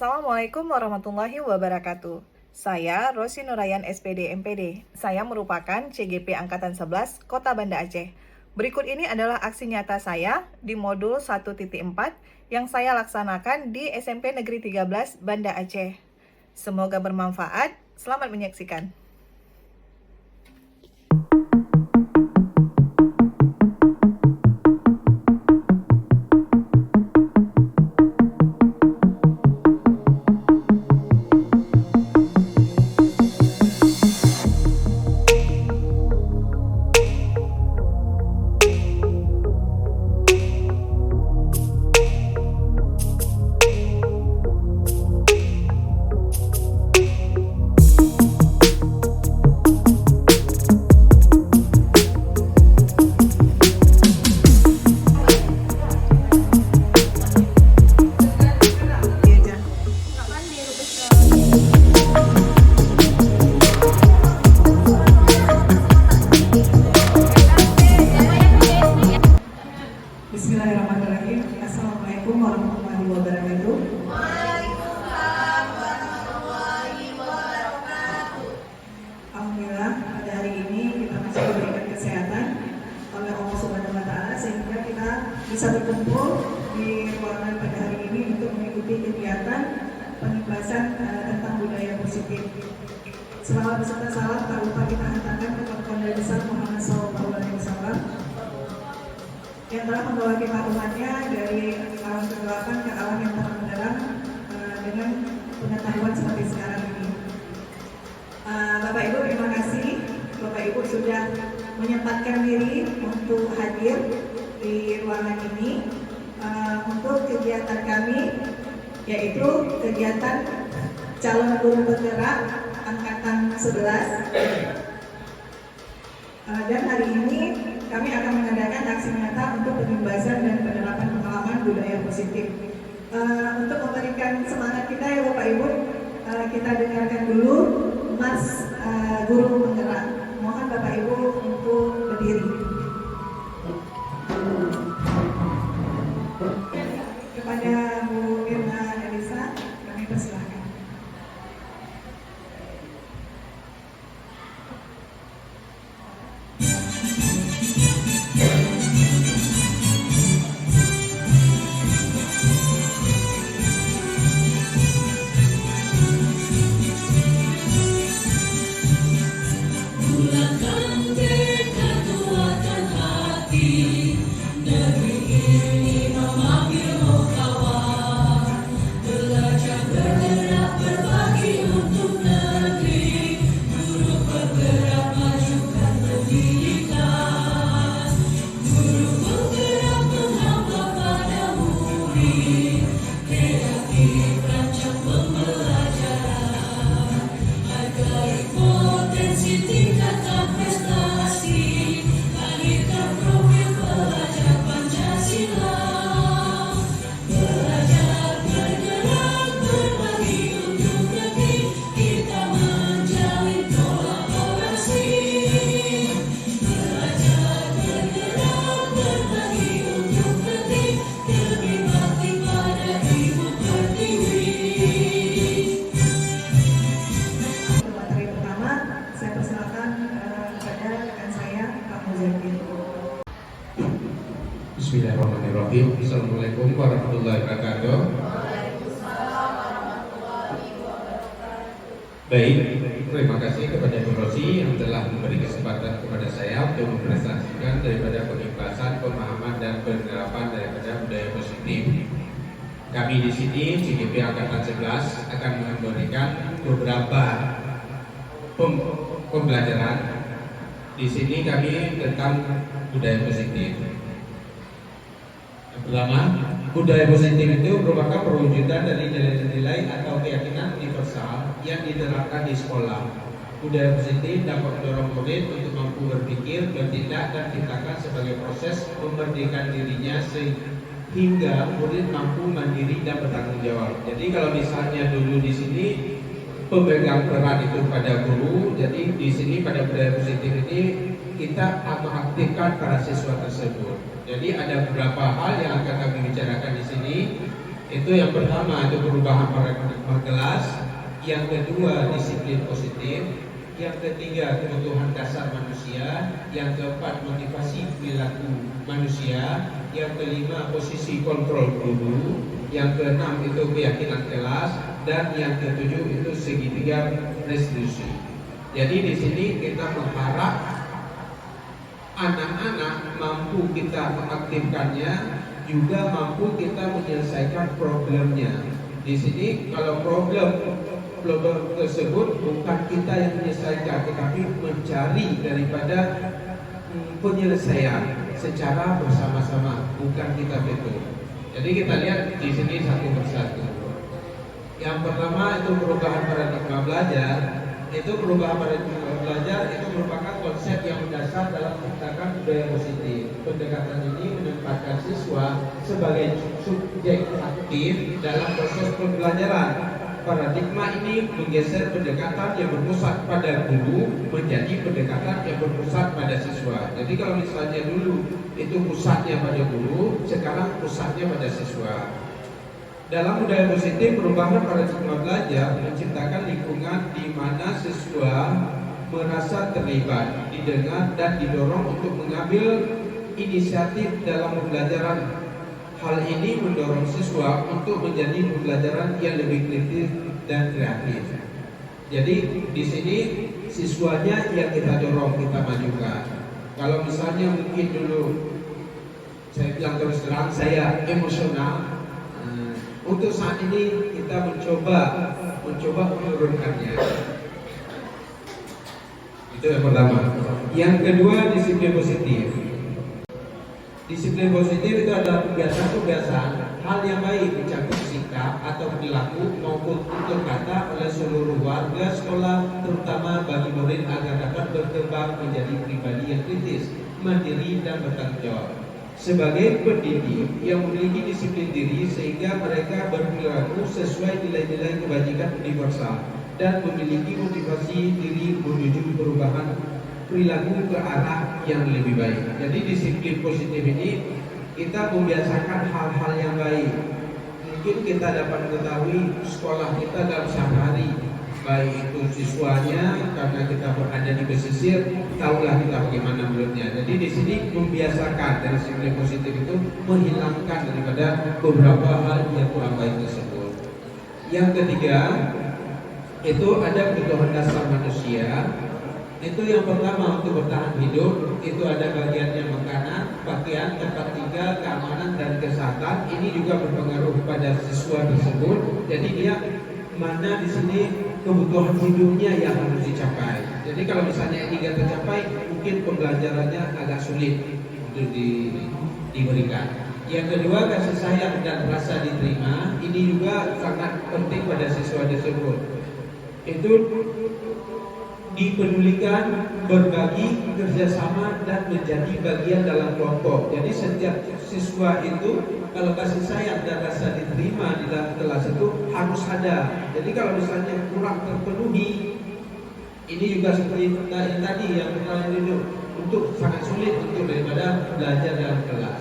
Assalamualaikum warahmatullahi wabarakatuh. Saya Rosi Nurayan SPD MPD. Saya merupakan CGP Angkatan 11 Kota Banda Aceh. Berikut ini adalah aksi nyata saya di modul 1.4 yang saya laksanakan di SMP Negeri 13 Banda Aceh. Semoga bermanfaat. Selamat menyaksikan. Bismillahirrahmanirrahim. Assalamualaikum warahmatullahi wabarakatuh. Waalaikumsalam warahmatullahi wabarakatuh. Alhamdulillah pada hari ini kita masih diberikan kesehatan oleh Allah Subhanahu wa Ta'ala sehingga kita bisa berkumpul di ruangan pada hari ini untuk mengikuti kegiatan penyebaran tentang budaya positif. Selawat beserta salam tak lupa kita hantarkan kepada Nabi besar Muhammad SAW yang telah membawa kita umatnya dari alam kegelapan ke alam yang terang benderang dengan pengetahuan seperti sekarang ini. Bapak Ibu, terima kasih. Bapak Ibu sudah menyempatkan diri untuk hadir di ruangan ini untuk kegiatan kami, yaitu kegiatan calon guru bergerak angkatan 11. Dan hari ini kami akan mengadakan aksi nyata untuk pengembasan dan penerapan pengalaman budaya positif. Untuk memberikan semangat kita ya Bapak Ibu, kita dengarkan dulu Mas Guru Penggerak. Mohon Bapak Ibu untuk berdiri. Kepada Bu Irma Elisa, kami persilahkan. Bismillahirrahmanirrahim. Assalamualaikum warahmatullahi wabarakatuh. Baik, terima kasih kepada Bu Rosi yang telah memberi kesempatan kepada saya untuk mempresentasikan daripada pengembasan, pemahaman dan penerapan daripada budaya positif. Kami di sini CGP Angkatan 11 akan memberikan beberapa pembelajaran. Di sini kami tentang budaya positif. Yang pertama, budaya positif itu merupakan perwujudan dari nilai-nilai atau keyakinan universal yang diterapkan di sekolah. Budaya positif dapat mendorong murid untuk mampu berpikir, bertindak, dan tindakan sebagai proses memerdekakan dirinya sehingga murid mampu mandiri dan bertanggung jawab. Jadi kalau misalnya dulu di sini pemegang peran itu pada guru, jadi di sini pada budaya positif ini kita mengaktifkan para siswa tersebut. Jadi ada beberapa hal yang akan kami bicarakan di sini. Itu yang pertama, itu perubahan paradigma kelas. Yang kedua, disiplin positif. Yang ketiga, kebutuhan dasar manusia. Yang keempat, motivasi perilaku manusia. Yang kelima, posisi kontrol guru. Yang keenam, itu keyakinan kelas. Dan yang ketujuh, itu segitiga restitusi. Jadi di sini kita mengharap anak-anak mampu kita mengaktifkannya, juga mampu kita menyelesaikan problemnya. Di sini kalau problem tersebut bukan kita yang menyelesaikan, tetapi mencari daripada penyelesaian secara bersama-sama, bukan kita betul. Jadi kita lihat di sini satu persatu. Yang pertama itu perubahan paradigma belajar. Itu perubahan paradigma belajar itu merupakan konsep yang mendasar dalam menciptakan budaya positif. Pendekatan ini menempatkan siswa sebagai subjek aktif dalam proses pembelajaran. Paradigma ini menggeser pendekatan yang berpusat pada guru menjadi pendekatan yang berpusat pada siswa. Jadi kalau misalnya dulu itu pusatnya pada guru, sekarang pusatnya pada siswa. Dalam budaya positif, perubahan paradigma belajar menciptakan lingkungan di mana siswa merasa terlibat, didengar, dan didorong untuk mengambil inisiatif dalam pembelajaran. Hal ini mendorong siswa untuk menjadi pembelajaran yang lebih kritis dan kreatif. Jadi di sini siswanya yang kita dorong, kita majukan. Kalau misalnya mungkin dulu saya bilang terus terang saya emosional. Untuk saat ini kita mencoba menurunkannya. Itu yang pertama. Yang kedua, disiplin positif. Disiplin positif itu adalah kebiasaan hal yang baik mencakup sikap atau perilaku maupun tutur kata oleh seluruh warga sekolah, terutama bagi murid agar dapat berkembang menjadi pribadi yang kritis, mandiri, dan bertanggung jawab. Sebagai pendidik yang memiliki disiplin diri sehingga mereka berperilaku sesuai nilai-nilai kebajikan universal dan memiliki motivasi diri menuju perubahan perilaku ke arah yang lebih baik. Jadi disiplin positif ini kita membiasakan hal-hal yang baik. Mungkin kita dapat mengetahui sekolah kita dalam sehari, baik itu siswanya, karena kita berada di pesisir, tahulah kita bagaimana menurutnya. Jadi di sini membiasakan dari disiplin positif itu menghilangkan daripada beberapa hal yang kurang baik tersebut. Yang ketiga, itu ada kebutuhan dasar manusia. Itu yang pertama untuk bertahan hidup, itu ada bagiannya makanan, pakaian, tempat tinggal, keamanan, dan kesehatan. Ini juga berpengaruh pada siswa tersebut. Jadi dia mana di sini kebutuhan hidupnya yang harus dicapai. Jadi kalau misalnya ini tidak tercapai, mungkin pembelajarannya agak sulit untuk diberikan. Yang kedua, kasih sayang dan rasa diterima. Ini juga sangat penting pada siswa tersebut. Itu dipedulikan, berbagi, kerjasama, dan menjadi bagian dalam kelompok. Jadi setiap siswa itu kalau kasih sayang dan rasa diterima di dalam kelas itu harus ada. Jadi kalau misalnya kurang terpenuhi, ini juga seperti tadi yang kita lihat untuk sangat sulit untuk daripada belajar dalam kelas.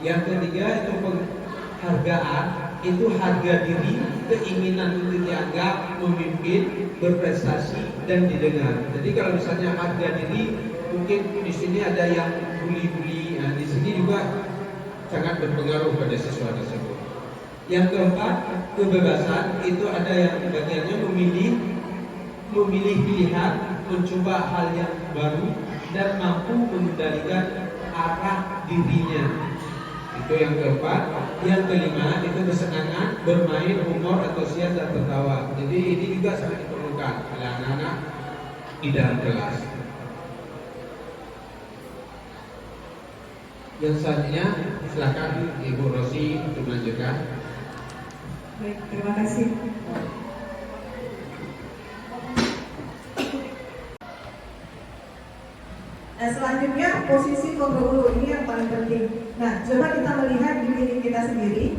Yang ketiga itu penghargaan, itu harga diri, keinginan untuk dianggap, memimpin, berprestasi, dan didengar. Jadi kalau misalnya harga diri, mungkin di sini ada yang bully-bully. Nah, di sini juga sangat berpengaruh pada siswa tersebut. Yang keempat, kebebasan, itu ada yang bagiannya memilih pilihan, mencoba hal yang baru, dan mampu mengendalikan arah dirinya. Itu yang keempat. Yang kelima itu kesenangan, bermain, humor, antusias, dan tertawa. Jadi ini juga sangat diperlukan oleh anak-anak di dalam kelas. Yang selanjutnya silakan Ibu Rosi untuk melanjutkan. Baik, terima kasih. Nah, selanjutnya posisi kontrol guru ini yang paling penting. Nah, coba kita melihat di diri kita sendiri.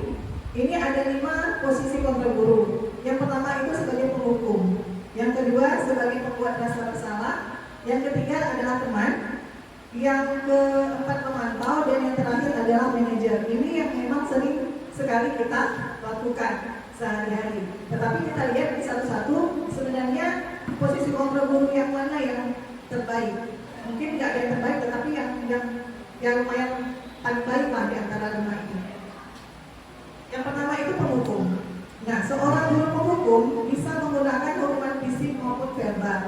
Ini ada 5 posisi kontrol guru. Yang pertama itu sebagai penghukum, yang kedua sebagai pembuat rasa bersalah, yang ketiga adalah teman, yang keempat pemantau, dan yang terakhir adalah manajer. Ini yang memang sering sekali kita lakukan sehari-hari. Tetapi kita lihat di satu-satu sebenarnya posisi kontrol guru yang mana yang terbaik. Mungkin tidak ada yang terbaik, tetapi yang lumayan paling baik lah di antara 5 ini. Yang pertama itu penghukum. Nah, seorang guru penghukum bisa menggunakan hukuman fisik maupun verbal.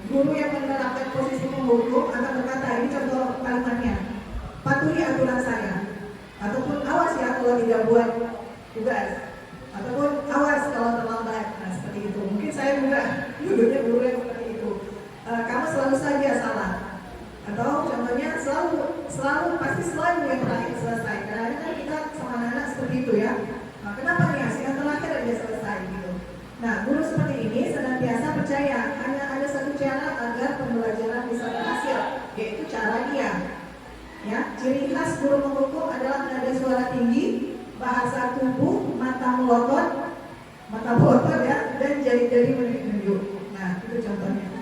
Guru yang menerapkan posisi penghukum akan berkata, ini contoh kalimatnya, patuhi aturan saya, ataupun awas ya kalau tidak buat tugas, ataupun awas kalau terlambat. Nah, seperti itu. Mungkin saya juga dulunya guru yang seperti itu. Kamu selalu saja salah. Atau contohnya selalu pasti selalu yang terakhir selesai. Kadang-kadang kita sama anak-anak seperti itu ya. Nah, kenapa nih yang terakhir aja selesai gitu. Nah, guru seperti ini senantiasa percaya hanya ada satu cara agar pembelajaran bisa berhasil, yaitu cara dia. Ya, ciri khas guru menghukum adalah nada suara tinggi, bahasa tubuh, mata melotot ya, dan jari-jari menunjuk. Nah, itu contohnya.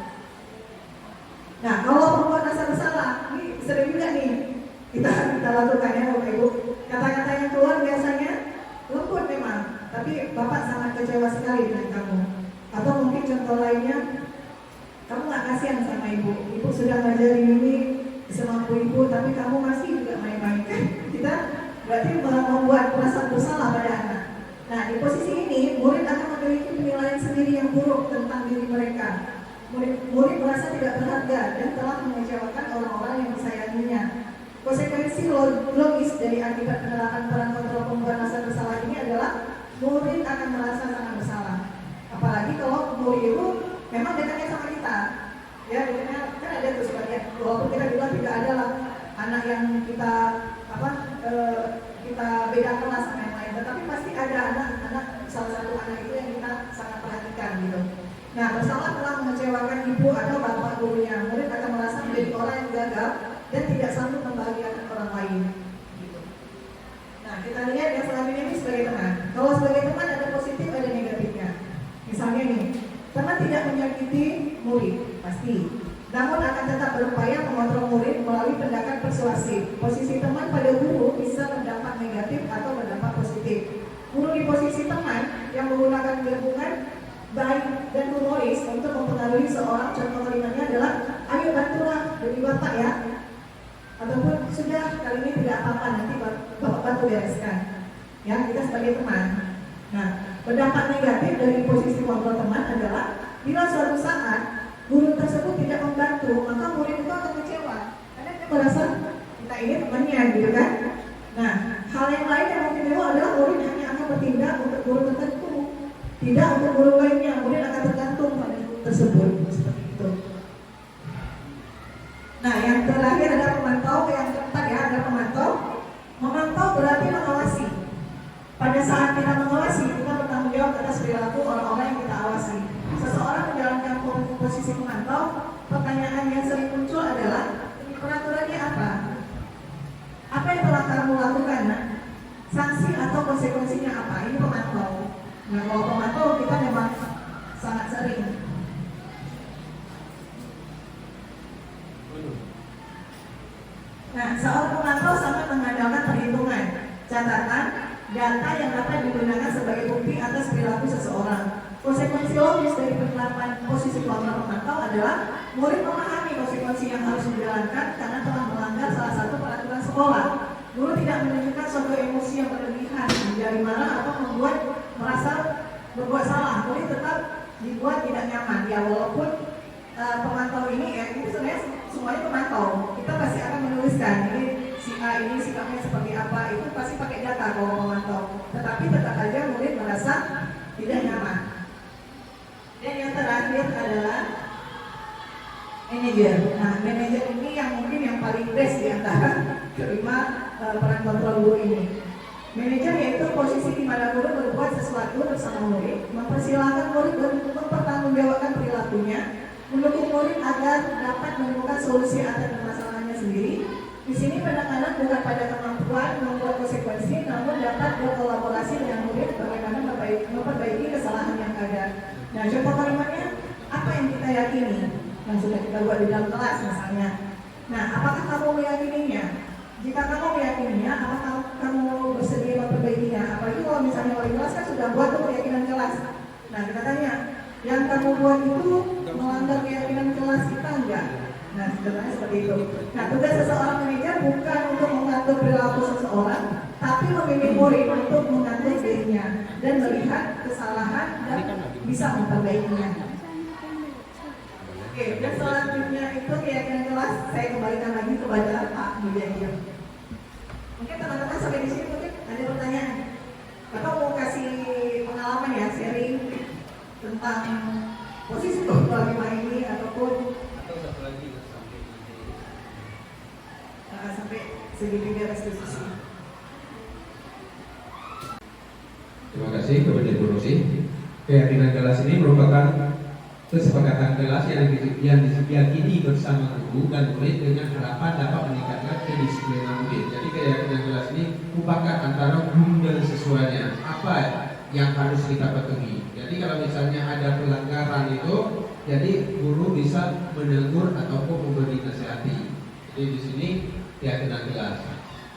Nah, kalau membuat rasa bersalah, ini sering juga nih kita lakukan ya Bapak Ibu. Kata-kata yang keluar biasanya lembut memang, tapi Bapak sangat kecewa sekali dengan kamu. Atau mungkin contoh lainnya, kamu nggak kasihan sama ibu. Ibu sudah ngajarin ini semampu ibu, tapi kamu masih juga main-main. Kita berarti membuat perasaan bersalah pada anak. Nah, di posisi ini murid akan memiliki penilaian sendiri yang buruk tentang diri mereka. Murid merasa tidak berharga dan telah mengecewakan orang-orang yang disayanginya. Konsekuensi logis dari akibat penerapan peran kontrol pembuat rasa bersalah ini adalah murid akan merasa sangat bersalah. Apalagi kalau murid itu memang dekatnya sama kita. Ya, dekatnya kan ada tuh sebagian. Walaupun kita bilang tidak ada lah anak yang kita kita beda kelas sama yang lain, tetapi pasti ada anak-anak, salah satu anak itu yang kita sangat perhatikan gitu. Nah, bersalah telah mengecewakan ibu atau bapak gurunya. Murid akan merasa menjadi orang yang gagal dan tidak sanggup membahagiakan orang lain. Gitu. Nah, kita lihat yang selanjutnya ini sebagai teman. Kalau sebagai teman ada positif, ada negatifnya. Misalnya nih, teman tidak menyakiti murid, pasti. Namun akan tetap berupaya mengontrol murid melalui pendekatan persuasif. Posisi teman pada guru bisa berdampak negatif atau berdampak positif. Guru di posisi teman yang menggunakan gabungan baik dan humoris untuk mempengaruhi seorang, contoh kalimatnya adalah, ayo bantulah demi bapak ya, ataupun sudah kali ini tidak apa-apa, nanti bapak bantu bereskan ya, kita sebagai teman. Nah, berdampak negatif dari posisi kontrol teman adalah bila suatu saat guru tersebut tidak membantu, maka murid itu akan kecewa karena dia merasa kita ini temannya gitu kan. Nah, hal yang lain yang mungkin adalah murid hanya akan bertindak untuk guru tertentu, tidak untuk guru lainnya. Murid akan tergantung pada guru tersebut, seperti itu. Nah, yang terakhir ada pemantau, yang keempat ya, ada pemantau. Memantau berarti mengawasi. Pada saat kita mengawasi, kita bertanggung jawab atas perilaku orang-orang yang kita awasi. Seseorang menjalankan posisi pemantau, pertanyaan yang sering muncul adalah, peraturannya apa? Apa yang telah kamu lakukan? Nah? Sanksi atau konsekuensinya apa? Ini pemantau. Nah, kalau pemantau kita memang sangat sering. Nah, seorang pemantau sangat mengandalkan perhitungan, catatan, data yang dapat digunakan sebagai bukti atas perilaku seseorang. Konsekuensi logis dari penerapan posisi kelompok pemantau adalah murid memahami konsekuensi yang harus dijalankan karena telah melanggar salah satu peraturan sekolah. Guru tidak menunjukkan suatu emosi yang berlebihan, menjadi marah atau membuat merasa berbuat salah. Murid tetap dibuat tidak nyaman. Ya, walaupun pemantau ini ya, ini sebenarnya semuanya pemantau. Kita pasti akan menuliskan ini si A ini sikapnya seperti apa, itu pasti pakai data kalau pemantau. Tetapi tetap aja murid merasa tidak nyaman. Dan yang terakhir adalah manajer. Nah, manajer ini yang mungkin yang paling best di antara kelima peran kontrol guru ini. Manajer yaitu posisi di mana guru berbuat sesuatu bersama murid, mempersilahkan murid untuk mempertanggungjawabkan perilakunya, mendukung murid agar dapat menemukan solusi atas permasalahannya sendiri. Di sini penekanan bukan pada kemampuan membuat konsekuensi, namun dapat berkolaborasi dengan murid bagaimana memperbaiki kesalahan yang ada. Nah, contoh kalimatnya, apa yang kita yakini yang sudah kita buat di dalam kelas misalnya. Nah, apakah kamu meyakininya? Jika kamu meyakininya, apakah kamu bersedia memperbaiki dirinya. Apalagi kalau misalnya wali kelas kan sudah buat tuh keyakinan kelas. Nah kita tanya, yang kamu buat itu melanggar keyakinan kelas kita enggak? Nah sebenarnya seperti itu. Nah tugas seseorang manajer bukan untuk mengatur perilaku seseorang, tapi membimbing murid untuk mengatur dirinya dan melihat kesalahan dan bisa memperbaikinya. Oke, dan selanjutnya itu keyakinan kelas saya kembalikan lagi kepada Pak Mujair. Mungkin teman-teman sampai di sini mungkin ada pertanyaan. Bapak mau kasih pengalaman ya, sharing tentang posisi ketua lima ini ataupun sampai segitiga restitusi. Terima kasih kepada Bu Rosi. Keyakinan kelas ini merupakan kesepakatan kelas yang diyakini bersama guru dan murid dengan harapan dapat meningkatkan kedisiplinan murid. Jadi keyakinan kelas ini merupakan antara guru dan siswanya. Apa yang harus kita patuhi? Jadi kalau misalnya ada pelanggaran itu, jadi guru bisa menegur ataupun memberi nasihati. Jadi di sini keyakinan kelas.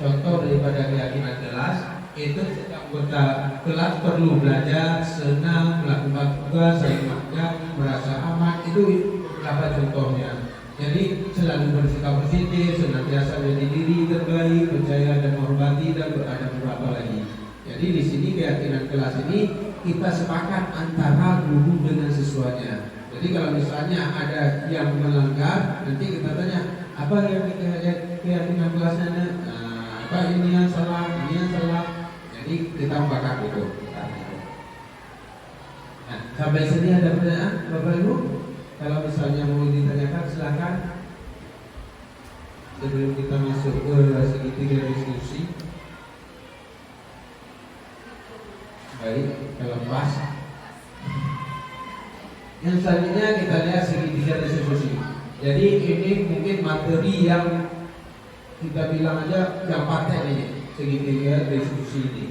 Contoh daripada keyakinan kelas itu setiap anggota kelas perlu belajar, senang, melakukan tugas, saling makan, merasa aman. Itu beberapa contohnya. Jadi selalu bersikap positif, senantiasa menjadi diri terbaik, percaya dan menghormati, dan ada beberapa lagi. Jadi di sini keyakinan kelas ini kita sepakat antara guru dengan siswanya. Jadi kalau misalnya ada yang melanggar, nanti kita tanya apa yang keyakinan kelasnya, apa ini yang salah, ini yang salah. Jadi kita membakar itu. Nah, sampai sini ada pertanyaan, Bapak Ibu? Kalau misalnya mau ditanyakan, silakan. Sebelum kita masuk ke segitiga diskusi. Baik, kalau pas. Yang selanjutnya kita lihat segitiga diskusi. Jadi ini mungkin materi yang kita bilang aja yang paten ini. Segitiga restitusi ini.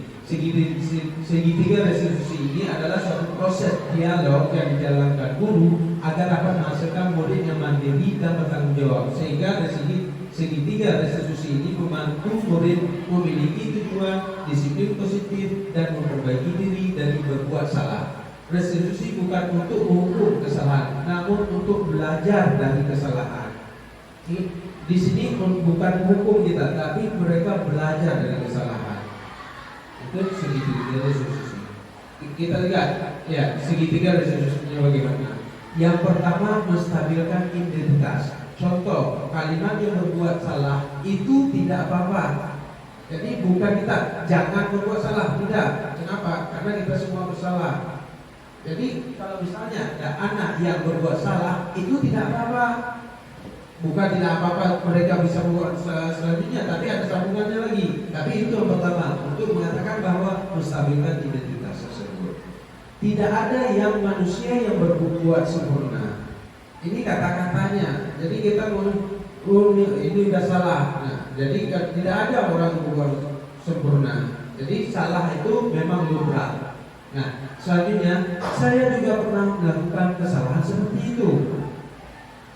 Segitiga restitusi ini adalah suatu proses dialog yang dijalankan guru agar dapat menghasilkan murid yang mandiri dan bertanggung jawab, sehingga segitiga restitusi ini membantu murid memiliki tujuan, disiplin positif, dan memperbaiki diri dari berbuat salah. Restitusi bukan untuk menghukum kesalahan, namun untuk belajar dari kesalahan. Di sini bukan hukum kita, tapi mereka belajar dari kesalahan. Itu segitiga restitusi. Kita lihat, ya, segitiga restitusinya bagaimana. Yang pertama, menstabilkan identitas. Contoh, kalimat yang berbuat salah itu tidak apa-apa. Jadi bukan kita jangan berbuat salah, tidak. Kenapa? Karena kita semua bersalah. Jadi kalau misalnya ada anak yang berbuat salah, itu tidak apa-apa. Bukan tidak apa-apa mereka bisa membuat selanjutnya, tapi ada sambungannya lagi. Tapi itu yang pertama, untuk mengatakan bahwa menstabilkan identitas tersebut. Tidak ada yang manusia yang berbuat sempurna. Ini kata-katanya. Jadi kita ini sudah salah. Nah, jadi tidak ada orang yang berbuat sempurna. Jadi salah itu memang lumrah. Nah, selanjutnya saya juga pernah melakukan kesalahan seperti itu.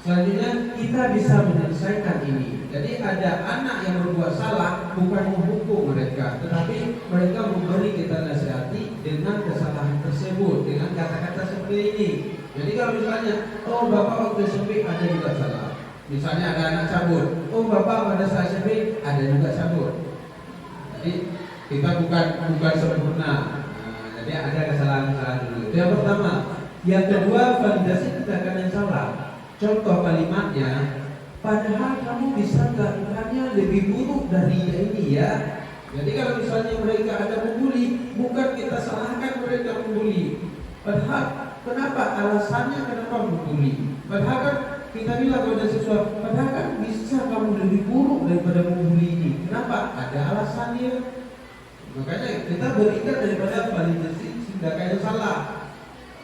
Selanjutnya kita bisa menyelesaikan ini. Jadi ada anak yang berbuat salah, bukan menghukum mereka, tetapi mereka memberi kita nasihati dengan kesalahan tersebut, dengan kata-kata seperti ini. Jadi kalau misalnya, oh bapak waktu SMP ada juga salah. Misalnya ada anak cabut, oh bapak pada saat SMP ada juga cabut. Jadi kita bukan sempurna. Jadi ada kesalahan-kesalahan dulu. Itu yang pertama. Yang kedua, validasi tindakan yang salah. Contoh kalimatnya, padahal kamu bisa melakukannya lebih buruk dari ini ya. Jadi kalau misalnya mereka ada membuli, bukan kita salahkan mereka membuli. Padahal kenapa alasannya kenapa membuli? Padahal kan kita bilang kepada siswa, padahal kan bisa kamu lebih buruk daripada membuli ini. Kenapa? Ada alasannya. Makanya kita berikan daripada validasi tindakan yang salah.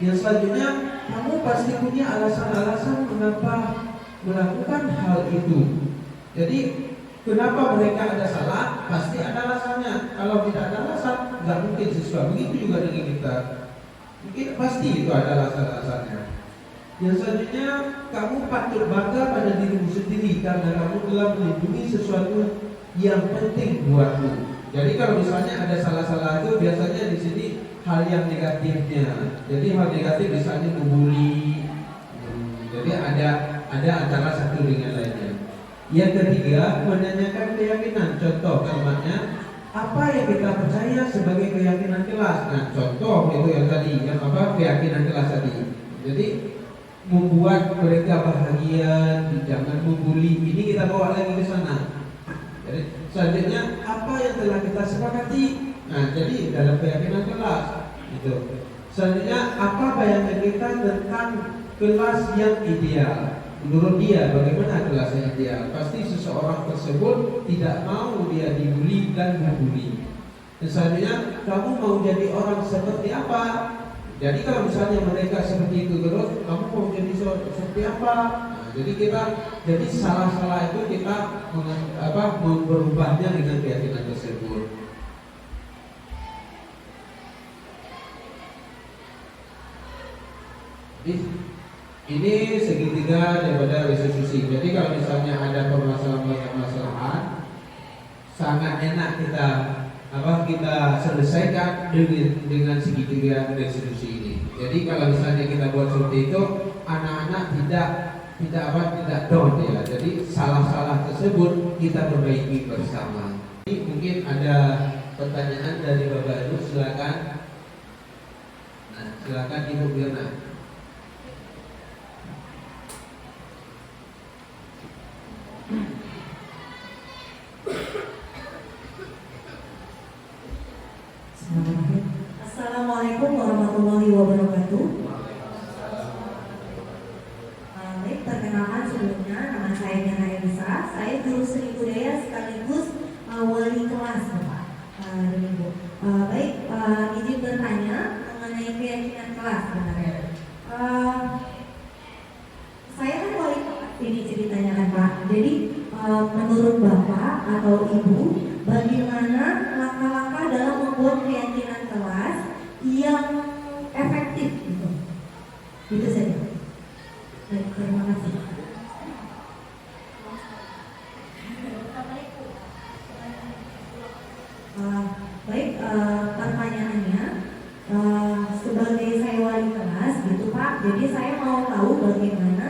Yang selanjutnya, kamu pasti punya alasan-alasan mengapa melakukan hal itu. Jadi kenapa mereka ada salah, pasti ada alasannya. Kalau tidak ada alasan, nggak mungkin siswa. Begitu juga dengan kita. Mungkin pasti itu ada alasan-alasannya. Yang selanjutnya, kamu patut bangga pada dirimu sendiri karena kamu telah melindungi sesuatu yang penting buatmu. Jadi kalau misalnya ada salah-salah itu biasanya di sini hal yang negatifnya. Jadi hal negatif misalnya membuli. Jadi ada antara satu dengan lainnya. Yang ketiga, menanyakan keyakinan. Contoh kalimatnya, apa yang kita percaya sebagai keyakinan kelas. Nah, contoh itu yang tadi, yang apa keyakinan kelas tadi. Jadi membuat mereka bahagia, jangan membuli. Ini kita bawa lagi ke sana. Jadi selanjutnya apa yang telah kita sepakati. Nah, jadi dalam keyakinan kelas itu. Selanjutnya apa bayangan kita tentang kelas yang ideal. Menurut dia bagaimana kelas yang ideal? Pasti seseorang tersebut tidak mau dia dibully dan membuli. Dan selanjutnya kamu mau jadi orang seperti apa? Jadi kalau misalnya mereka seperti itu terus, kamu mau jadi seperti apa? Nah, jadi salah-salah itu kita berubahnya dengan keyakinan tersebut. Ini segitiga daripada restitusi. Jadi kalau misalnya ada permasalahan, sangat enak kita selesaikan dengan segitiga restitusi ini. Jadi kalau misalnya kita buat seperti itu, anak-anak tidak down ya. Jadi salah-salah tersebut kita perbaiki bersama. Ini mungkin ada pertanyaan dari Bapak Ibu, silakan. Nah, silakan Ibu Birna. Assalamualaikum warahmatullahi wabarakatuh. Baik, perkenalkan sebelumnya nama saya Diana Elisa. Saya guru seni budaya sekaligus wali kelas, Bapak dan Ibu. Izin bertanya mengenai keyakinan kelas sebenarnya. Saya kan wali kelas ini ceritanya kan Pak. Jadi menurut Bapak atau Ibu, bagaimana langkah-langkah dalam membuat keyakinan kelas yang efektif gitu? Itu saja. Baik, terima kasih. Pertanyaannya, sebagai saya wali kelas gitu Pak, jadi saya mau tahu bagaimana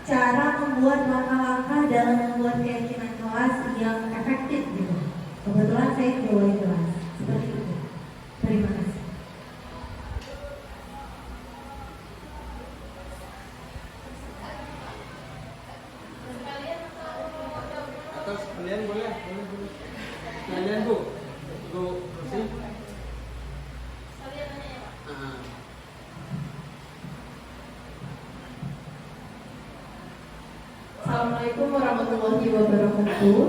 cara membuat langkah-langkah dalam membuat keyakinan kelas yang efektif gitu. Kebetulan saya juga wali kelas, seperti itu. Terima kasih. Atas kalian boleh. Kalian Bu, bersih. Assalamualaikum warahmatullahi wabarakatuh.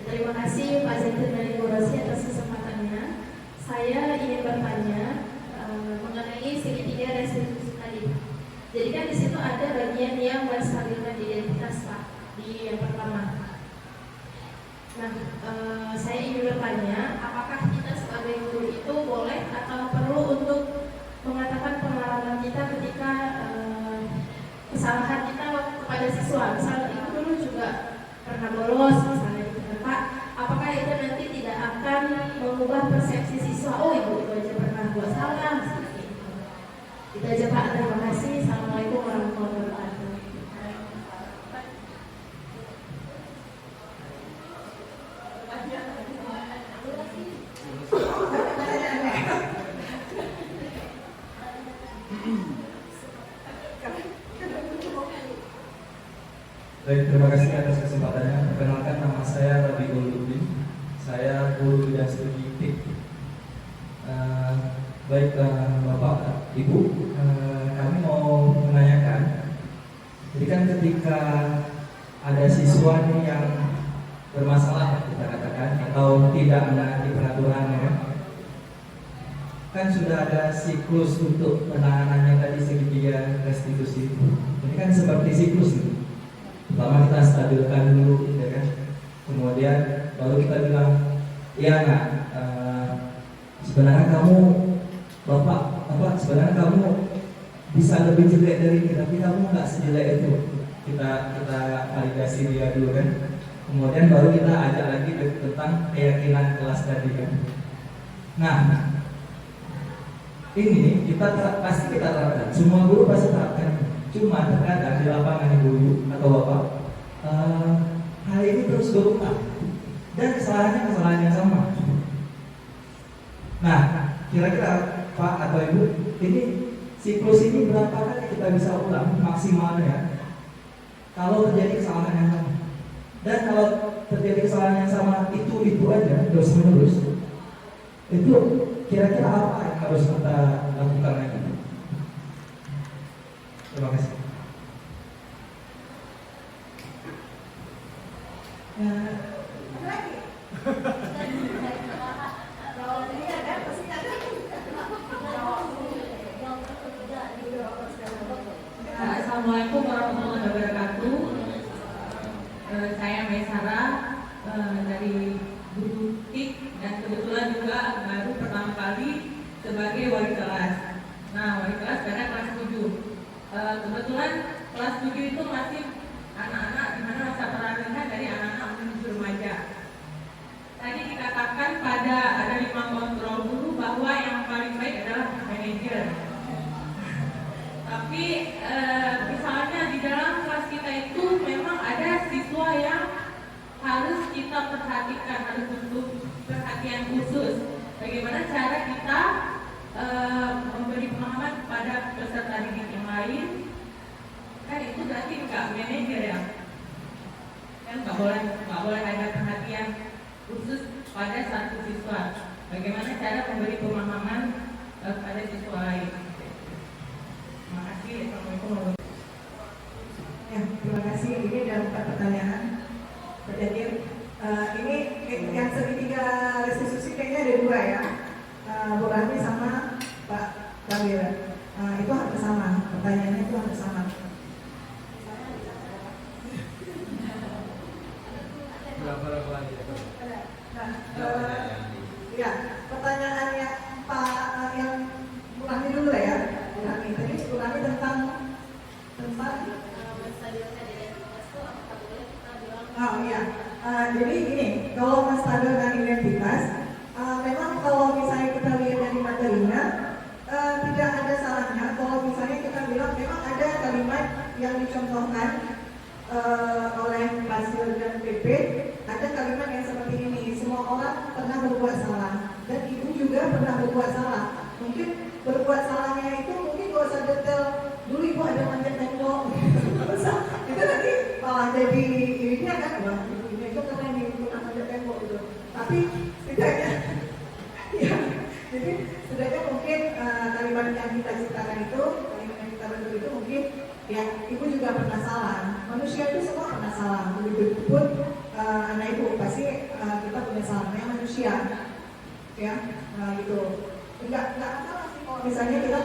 Terima kasih Pak Zaitun dan Ibu Rosi atas kesempatannya. Saya ingin bertanya mengenai segitiga restitusi tadi. Jadi kan di situ ada bagian yang menstabilkan identitas Pak di yang pertama. Nah, saya ingin bertanya, apakah kita sebagai guru itu boleh atau perlu untuk mengatakan pengalaman kita ketika kesalahan kita kepada siswa? Misalnya ibu dulu juga pernah bolos misalnya gitu kan Pak, apakah itu nanti tidak akan mengubah persepsi siswa? Oh ibu itu aja pernah buat salah seperti itu. Itu aja Pak, terima kasih. Assalamualaikum warahmatullahi wabarakatuh. Baik, terima kasih atas kesempatannya. Perkenalkan, nama saya Rabiul Udin. Saya guru bidang studi TIK. Bapak, Ibu, kami mau menanyakan. Jadi kan ketika ada siswa nih yang bermasalah, kita katakan, atau tidak menaati peraturan, ya, kan sudah ada siklus untuk penanganannya tadi segitiga restitusi. Ini kan seperti siklus nih. Pertama kita stabilkan dulu, ya kan. Kemudian baru kita bilang, iya nggak, sebenarnya kamu, sebenarnya kamu bisa lebih jelek dari ini, tapi kamu nggak sejelek itu. Kita validasi dia dulu kan. Kemudian baru kita ajak lagi tentang keyakinan kelas tadi kan. Nah, ini pasti kita terapkan. Semua guru pasti terapkan. Cuma terkadang di lapangan ibu atau bapak, hal ini terus berulang dan kesalahan yang sama. Nah, kira-kira Pak atau Ibu, ini siklus ini berapa kali kita bisa ulang maksimalnya kalau terjadi kesalahan yang sama? Dan kalau terjadi kesalahan yang sama itu aja terus menerus, itu kira-kira apa yang harus kita lakukan lagi? Terima kasih. Ada lagi? Kalau ini ada, pasti ada. Assalamualaikum warahmatullahi wabarakatuh. Saya Maisara dari Guru TIK dan kebetulan juga baru pertama kali sebagai wali kelas. Nah, wali kelas pada kelas 7. Kebetulan kelas 7 itu masih anak-anak di mana masa peralihan dari anak-anak menuju remaja. Tadi dikatakan ada 5 kontrol guru bahwa yang paling baik adalah manajer. Tapi misalnya di dalam kelas kita itu memang ada siswa yang harus kita perhatikan, harus butuh perhatian khusus. Bagaimana cara kita memberi pemahaman kepada peserta didik yang lain? Kan itu berarti nggak manajer ya? Kan nggak boleh ada perhatian khusus pada satu siswa. Bagaimana cara memberi pemahaman pada siswa lain? Terima kasih. Assalamualaikum warahmatullahi Ya, terima kasih. Ini ada 4 pertanyaan. Jadi ini yang segitiga restitusi kayaknya ada 2 ya. Bu Rani sama Pak Prawira. Itu hampir sama. Pertanyaannya itu hampir sama. Berapa lagi? Ya, pertanyaan yang Pak yang Bu Rani dulu ya. Bu Rani tadi Bu Rani tentang oh iya. Jadi gini, kalau mastadil dan identitas, memang kalau misalnya kita lihat dari materinya, tidak ada salahnya kalau misalnya kita bilang memang ada kalimat yang dicontohkan oleh Basil dan PP, ada kalimat yang seperti ini, semua orang pernah berbuat salah dan ibu juga pernah berbuat salah. Mungkin berbuat salahnya itu mungkin gak usah detail, dulu ibu ada manjat tembok itu nanti malah jadi ini kan, wah ini itu keren nih, pernah manjat tembok gitu. Tapi setidaknya ya, jadi setidaknya mungkin kalimat yang kita ciptakan itu, kalimat yang kita bentuk itu mungkin ya ibu juga pernah salah, manusia itu semua pernah salah, begitu pun anak ibu pasti kita punya salah, namanya manusia ya, gitu. Enggak salah sih kalau misalnya kita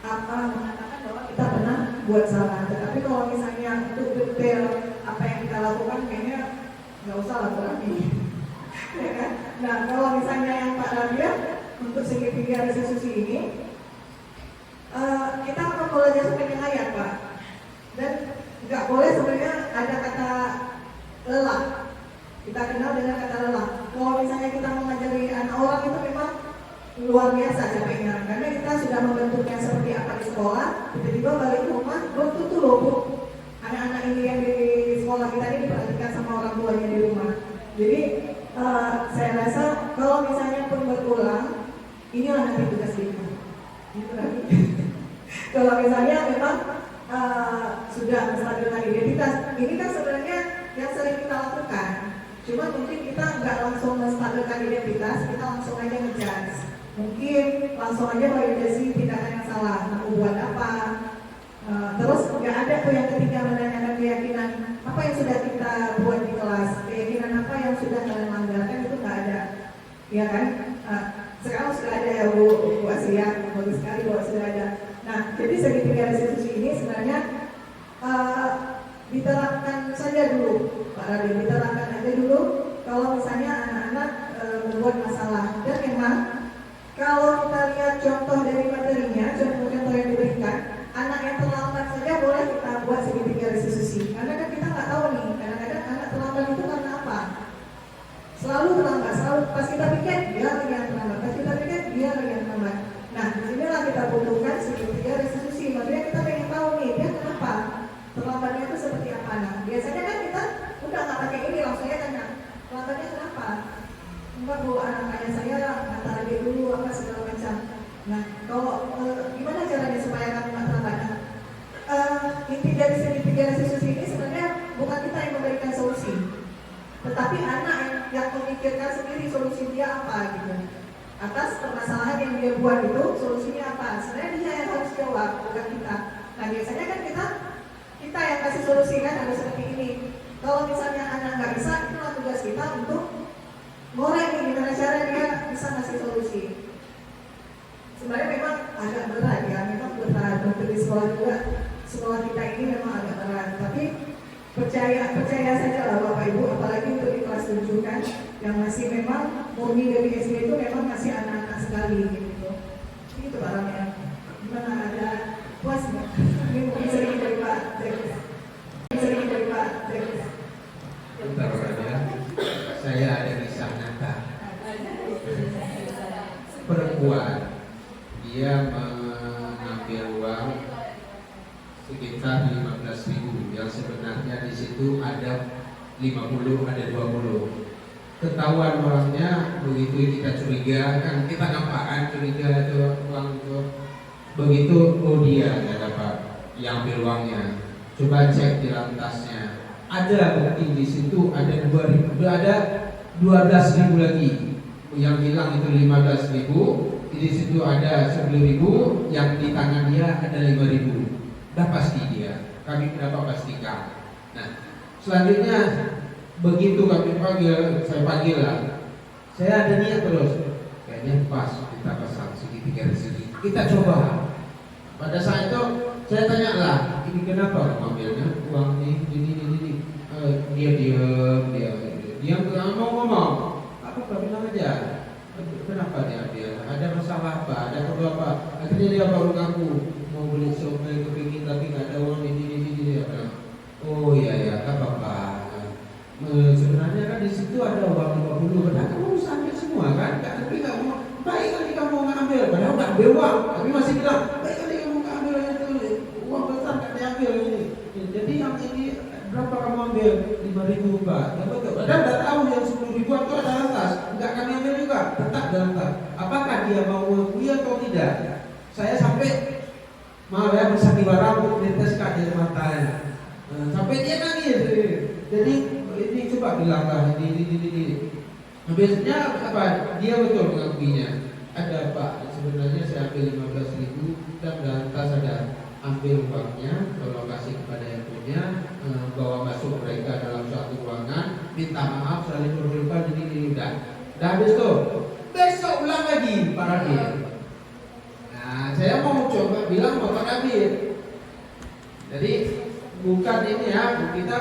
mengatakan bahwa kita pernah buat salah, tetapi kalau misalnya untuk detail apa yang kita lakukan kayaknya nggak usah lah berarti ya kan? Nah kalau misalnya yang Pak Rabia untuk segitiga restitusi ini kita akan belajar sepanjang ayat Pak, dan nggak boleh sebenarnya ada kata lelah. Kita kenal dengan kata lelah. Kalau misalnya kita mengajari anak orang itu memang luar biasa capeknya, karena kita sudah membentuknya seperti apa di sekolah, tiba-tiba balik ke rumah belum tentu loh Bu, anak-anak ini yang di sekolah kita ini diperhatikan sama orang tuanya di rumah. Jadi saya rasa kalau misalnya pun berulang, inilah nanti tugas kita. Gitu lagi. Kalau misalnya memang sudah menstabilkan identitas, ini kan sebenarnya yang sering kita lakukan. Cuma mungkin kita nggak langsung menstabilkan identitas, kita langsung aja ngejudge. Mungkin langsung aja validasi tindakan yang salah, kamu buat apa. Terus nggak ada tuh yang ketiga menanyakan keyakinan apa yang sudah kita buat di kelas, keyakinan apa yang sudah kalian langgarkan, itu nggak ada, ya kan? Sekarang sudah ada ya Bu Asia, bagus sekali bahwa sudah ada. Nah, jadi segitiga restitusi ini sebenarnya diterapkan saja dulu, Pak Raden, diterapkan aja dulu kalau misalnya anak-anak membuat masalah. Dan memang kalau kita lihat contoh dari materinya, contoh-contoh yang diberikan, anak yang terlambat saja boleh kita buat segitiga restitusi. Karena kan kita nggak tahu nih, kadang-kadang anak terlambat itu pas kita pikir dia lagi yang terlambat, pas kita pikir dia lagi yang terlambat. Nah, disinilah kita butuhkan segitiga restitusi. Maksudnya kita pengen tahu nih dia kenapa terlambatnya itu seperti apa. Nah, biasanya kan kita udah nggak pakai ini, langsung aja tanya terlambatnya kenapa. Enggak bu, anak ayah saya antar adik dulu apa segala macam. Nah, kalau gimana caranya supaya kami nggak terlambat? Inti dari segitiga restitusi ini sebenarnya bukan kita yang memberikan solusi, tetapi anak yang memikirkan sendiri solusi dia apa gitu. Atas permasalahan yang dia buat itu solusinya apa? Sebenarnya dia yang harus jawab, bukan kita. Nah biasanya kan kita yang kasih solusi kan harus seperti ini. Kalau misalnya anak nggak bisa, itulah tugas kita untuk ngorek nih gimana cara dia bisa ngasih solusi. Sebenarnya memang agak berat ya, memang berat untuk di sekolah juga. Sekolah kita ini memang agak berat, tapi percaya saja lah Bapak Ibu, apalagi untuk di kelas 7 kan, yang masih memang murni dari SD itu memang masih anak-anak sekali gitu. Itu barangnya. Gimana, ada puas nggak? Ini mungkin sering dari Pak Jack. Bentar ya, saya ada kisah nyata. Perempuan, dia mengambil uang sekitar 15.000, yang sebenarnya di situ ada 50, ada 20. Ketahuan orangnya, begitu kita curiga, kan kita nampakkan curiga itu uang itu. Begitu, oh dia nggak dapat yang ambil uangnya. Coba cek di dalam tasnya. Ada bukti di situ ada 2.000, ada 12.000 lagi. Yang bilang itu 15.000, di situ ada 10.000, yang di tangan dia ada 5.000. Dah pasti dia, kami dapat pastikan. Nah, selanjutnya begitu kami saya panggil lah. Saya ada niat terus, kayaknya pas kita pasang segitiga restitusi. Kita coba. Pada saat itu saya tanya lah, ini kenapa ambilnya uang ini. Dia nggak mau ngomong. Apa bilang aja. Kenapa dia ambil? Ada masalah apa? Ada perlu apa? Akhirnya dia baru ngaku mau beli somai kepingin tapi nggak ada uang ini dia bilang. Oh iya nggak apa-apa. Sebenarnya kan di situ ada uang 50, padahal kamu bisa ambil semua kan? Tapi nggak mau. Baik kali kamu nggak ambil, padahal nggak ambil uang. Tapi masih bilang baik kali kamu nggak ambil itu uang besar nggak diambil ini. Jadi yang ini berapa kamu ambil? 5.000 Pak. Padahal udah tahu yang 10.000 itu ada dalam tas. Nggak kami ambil juga, tetap dalam tas. Apakah dia mau mengakui atau tidak? Saya sampai mau ya bersandiwara untuk diteskan di matanya. Sampai dia nangis. Jadi ini coba bilanglah ini. Biasanya apa? Dia betul mengakuinya. Ada Pak, sebenarnya saya ambil 15.000 dan dalam tas ada. Ambil uangnya, tolong kasih kepada yang punya, bawa masuk mereka dalam suatu ruangan, minta maaf, saling berlupa, jadi udah habis tuh. Besok ulang lagi Pak Radir. Nah, saya mau coba bilang Pak Radir. Jadi bukan ini ya, kita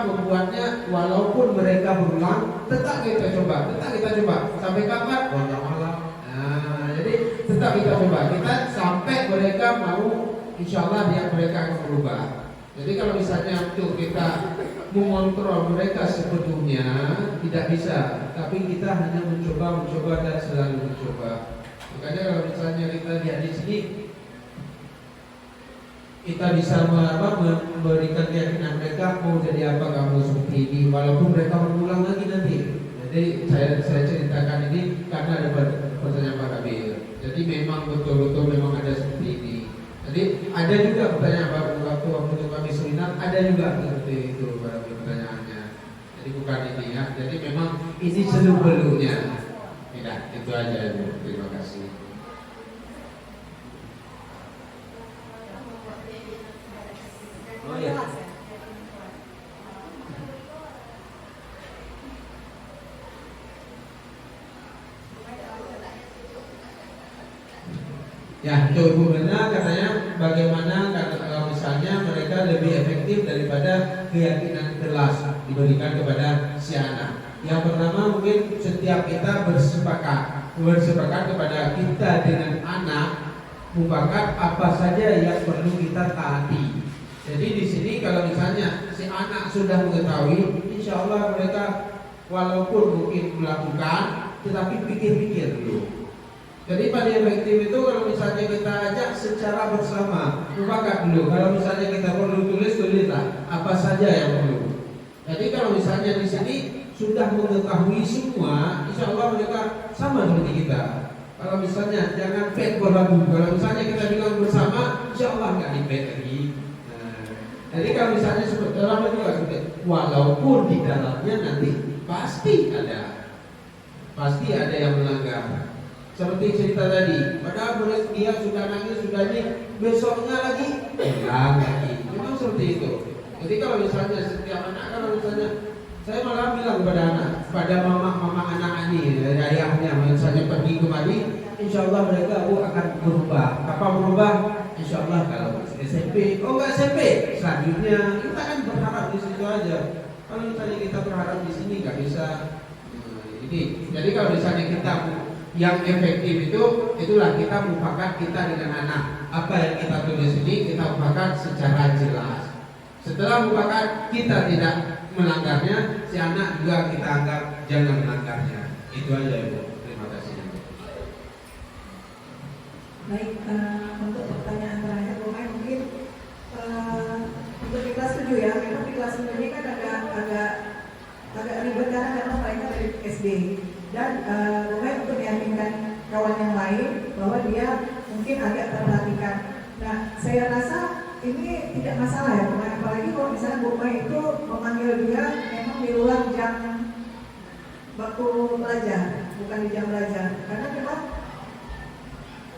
membuatnya walaupun mereka berulang, tetap kita coba sampai kapan? Malam. Nah, jadi tetap kita coba, kita sampai mereka mau. Insya Allah mereka akan berubah. Jadi kalau misalnya untuk kita mengontrol mereka sebetulnya tidak bisa, tapi kita hanya mencoba dan selalu mencoba. Makanya kalau misalnya kita lihat di sini, kita bisa memberikan keyakinan mereka mau jadi apa kamu seperti ini, walaupun mereka berulang lagi nanti. Jadi saya ceritakan ini karena ada pertanyaan Pak Kabir. Jadi memang betul-betul memang ada seperti ini. Jadi ada juga pertanyaan waktu itu kami seminar, ada juga seperti itu pertanyaannya. Jadi bukan ini ya. Jadi memang ini seluk-beluknya. Tidak, itu aja Bu. Terima kasih. Oh ya. Ya, untuk Ibu Mirna katanya bagaimana kalau misalnya mereka lebih efektif daripada keyakinan kelas diberikan kepada si anak. Yang pertama mungkin setiap kita bersepakat kepada kita dengan anak, mufakat apa saja yang perlu kita taati. Jadi di sini kalau misalnya si anak sudah mengetahui, insya Allah mereka walaupun mungkin melakukan, tetapi pikir-pikir dulu. Jadi pada efektif itu kalau misalnya kita ajak secara bersama, mufakat dulu. Kalau misalnya kita perlu tulislah apa saja yang perlu. Jadi kalau misalnya di sini sudah mengetahui semua, insya Allah mereka sama seperti kita. Kalau misalnya jangan pet berlagu. Kalau misalnya kita bilang bersama, insya Allah nggak di pet lagi. Nah, jadi kalau misalnya seperti dalam juga walaupun di dalamnya nanti pasti ada yang melanggar. Seperti cerita tadi, padahal boleh dia sudah nangis, sudah ini, besoknya lagi hilang lagi. Memang seperti itu. Jadi kalau misalnya setiap anak, kalau misalnya saya malah bilang kepada anak, pada mama anak ini, dari ayahnya, misalnya pergi kemari, insya Allah mereka akan berubah. Apa berubah? Insya Allah kalau masih SMP, enggak SMP, selanjutnya kita kan berharap di situ aja. Kalau misalnya kita berharap di sini nggak bisa. Jadi kalau misalnya kita yang efektif itulah kita mufakat kita dengan anak. Apa yang kita tulis ini kita mufakat secara jelas. Setelah mufakat kita tidak melanggarnya, si anak juga kita anggap jangan melanggarnya. Itu aja Ibu. Terima kasih. Baik, untuk pertanyaan terakhir mungkin untuk di kelas 7 ya, memang di kelas 7 ini kan agak ribet karena memang mereka dari SD dan untuk meyakinkan kawan yang lain bahwa dia mungkin agak terperhatikan. Nah, saya rasa ini tidak masalah ya, apalagi kalau misalnya Bu Mai itu memanggil dia memang di luar jam waktu belajar, bukan di jam belajar, karena memang